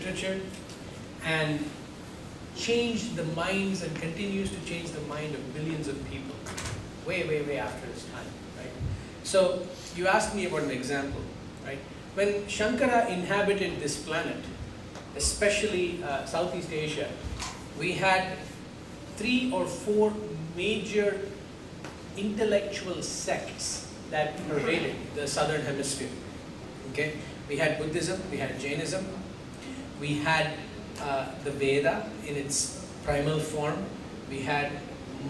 literature and changed the minds and continues to change the mind of billions of people way after his time, right? So you asked me about an example, right? When Shankara inhabited this planet, especially Southeast Asia, we had 3 or 4 major intellectual sects that pervaded the southern hemisphere. Okay, we had Buddhism, we had Jainism, we had the Veda in its primal form, we had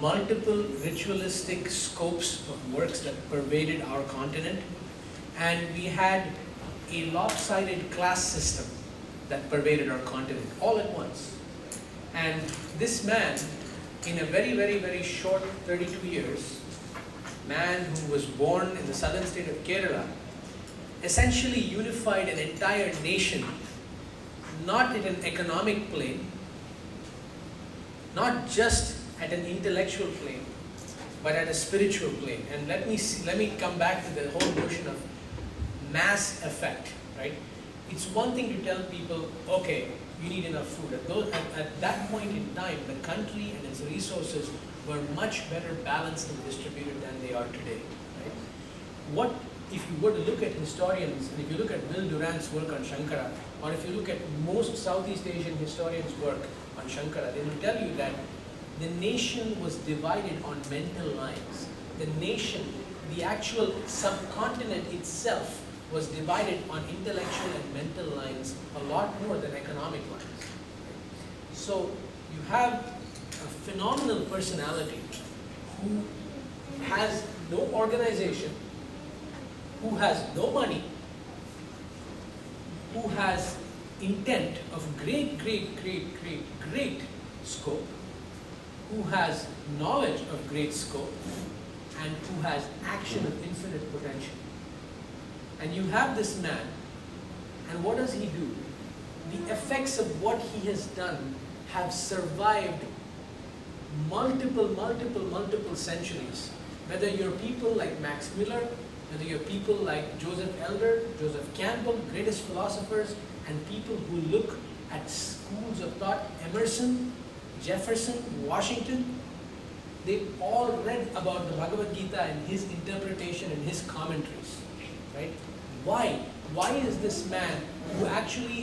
multiple ritualistic scopes of works that pervaded our continent, and we had a lopsided class system that pervaded our continent all at once. And this man, in a very short 32 years, man who was born in the southern state of Kerala, essentially unified an entire nation, not in an economic plane, not just at an intellectual plane, but at a spiritual plane. And let me come back to the whole notion of mass effect, right? It's one thing to tell people, okay, you need enough food. At that point in time, the country and its resources were much better balanced and distributed than they are today, right? What if you were to look at historians, and if you look at Will Durant's work on Shankara, or if you look at most Southeast Asian historians' work on Shankara, they will tell you that the nation was divided on mental lines. The nation, the actual subcontinent itself, was divided on intellectual and mental lines a lot more than economic lines. So you have a phenomenal personality who has no organization, who has no money, who has intent of great scope, who has knowledge of great scope, and who has action of infinite potential. And you have this man, and what does he do? The effects of what he has done have survived multiple centuries. Whether you're people like Max Miller, whether you're people like Joseph Elder, Joseph Campbell, greatest philosophers, and people who look at schools of thought, Emerson, Jefferson, Washington, they've all read about the Bhagavad Gita and his interpretation and his commentaries, right? Why? Why is this man who actually